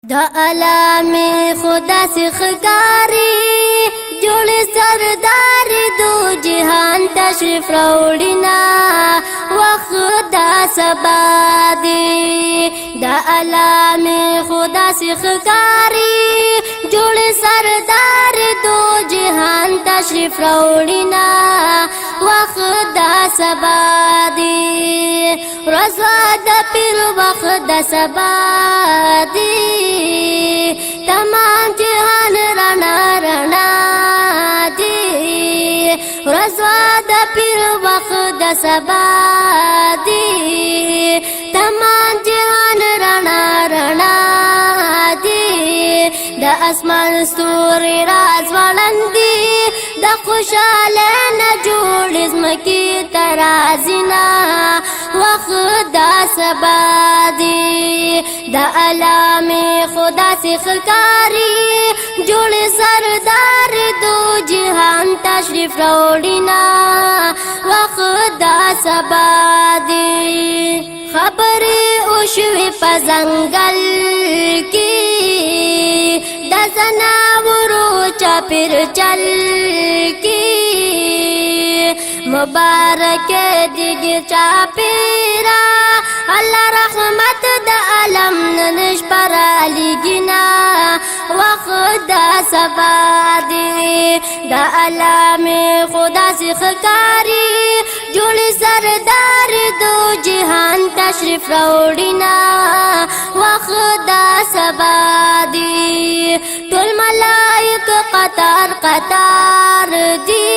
دا علامه خدا سے خکاری جوڑ سردار دو جہان تشریف راوڑینا وقت دا سبا دی دا علامه خدا سے خکاری جوڑ سردار دو جہان تشریف راوڑینا وقت دا سبا دی رضا دا پیر وقت دا سبا دی تمام جہان رنا رنا دی رضا دا پیر وقت دا سبا دی تمام جہان رنا رنا دی دا اسمان ستوری راز والندی دا خوشالنا جوڑ ازمکی ترازینا وقت دا سبا دی دا علامه خدا سے خکاری جوڑ سردار دو جہان تشریف راوڑینا وقت دا سبا دی خبری اوشوی پا زنگل کی دا زناورو چاپیر چل کی مبارک دیگی چاپیرا اللہ رحمت دا علم ننش پر علیگینا وقت دا سبا دی دا علامه خدا سے خکاری جوڑ سردار دو جہان تشریف راوڑینا وقت دا سبا دی ټول ملائک قطار قطار دی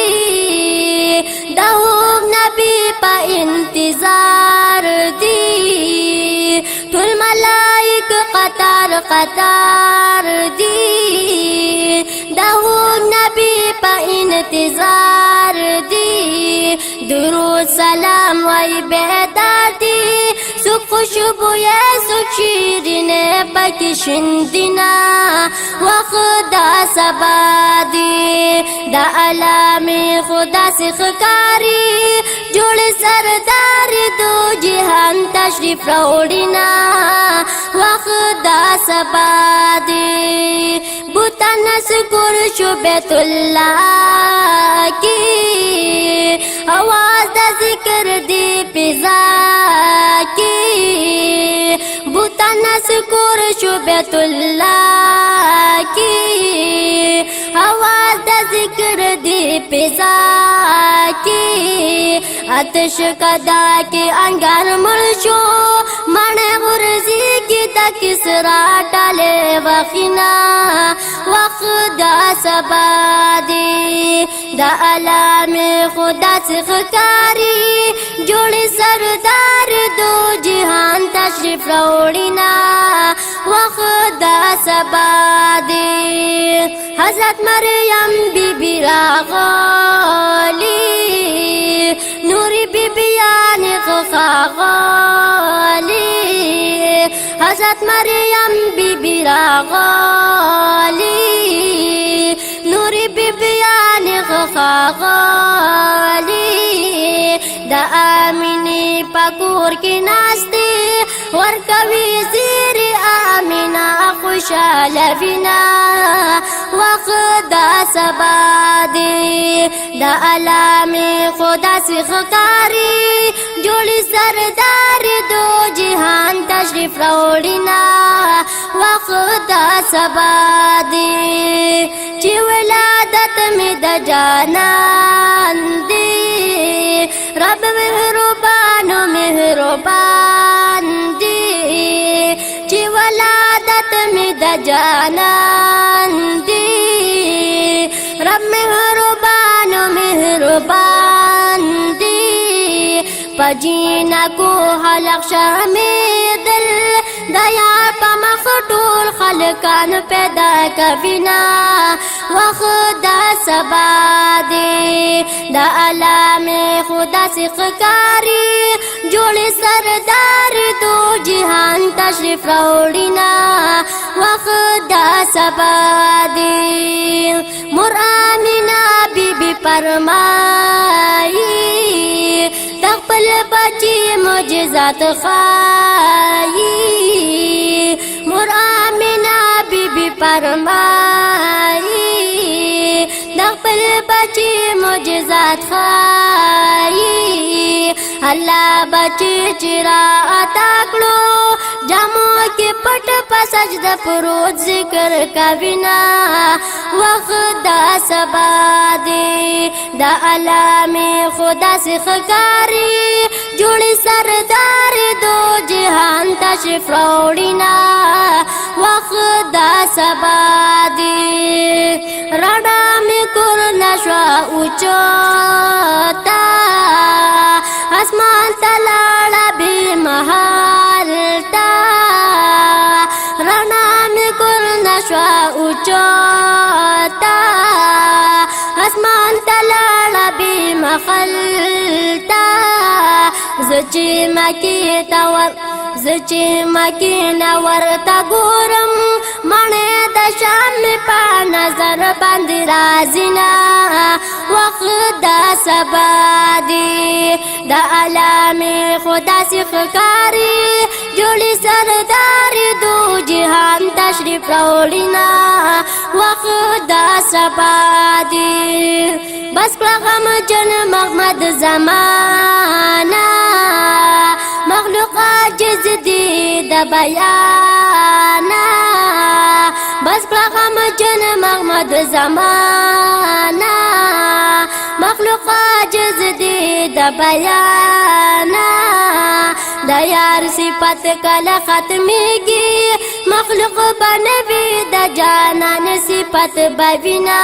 دا ہوگ نبی پا انتظار دی ټول ملائک قطار قطار دی دا ہوگ نبی پا انتظار دی درود سلام وی بیدار دی سک خوشبو یا سک شیرین پاکی شندینا وقت دا سبا دی دا علامه خدا سے خکاری جوڑ سردار دو جہان تشریف راوڑینا وقت دا سبا دی بوتا نسکر شو بیت اللہ کی آواز دا ذکر دی پیزا کی بوتا نسکر شو بیت اللہ کی آواز دا ذکر دی پیزا کی آتش کدا کے انگار مرشو من غرزی کی تا کسرا ٹالے وقینا وقت دا سبا دی دا علامه خدا سے خکاری جوڑ سردار دو جہان تشریف راوڑینا وقت دا سبا دی حضرت مریم بی بی راغالی نوری بی بیان خاغالی حضرت مریم بی بی راغالی نوری بی بیان خاغالی دا آمینی پاکور کی ناستی ورکوی زیر آمینا خوشال وینا وقت دا سبا دی دا علامه خدا سے خکاری جوڑی سردار دو جہان تشریف راوڑینا وقت دا سبا دی چی ولادت میں دا جانان دی رب مہربان مہربان دی چی ولادت میں دا جانان دی رب مہربان مہربان دی پجینا کو حلق شامیدل دیا پا مخطول خلقان پیدا کبینا وقت دا سبا دی دا علامه خدا سے خکاری جوڑ سردار دو جہان تشریف راوڑینا وقت دا سبا دی مر آمینہ بی بی فرمائی تقبل بچی معجزات خائی مر آمینہ معجزات خائی الله بچی چرا اتاکلو جامو کی پٹ پسجد پروت ذکر کبینا وقت دا سبا دی دا علامه خدا سے خکاری جوڑی سردار دو جہان تشریف راوڑینا وقت دا سبا دی رڑا میں کرنا شوا اوچوتا اسمان تلاڑا بھی محالتا رڑا میں کرنا شوا اوچوتا اسمان تلاڑا بھی محلتا زچی مکی تور زچی مکی نور تا گورم منے دا شام پا نظر بند رازینا وقت دا سبا دی دا علامه خدا سی خکاری جوڑی سرداری دو جہان تشریف راوڑینا وقت دا سبا دی بس غم جن محمد زمانا مخلوق عاجز دی دا بیانا بس غم جن محمد زمانا مخلوق عاجز دی دا بیانا دا یار صفت کل ختمیگی مخلوق بنوی دا جانان صفت ببینا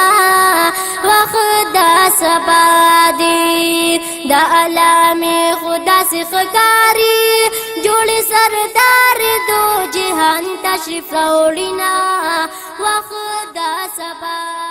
وقت دا سبا دی دا علامه خدا سے خکاری جوڑی سردار دو جہان تشریف راوڑینا وقت دا سبا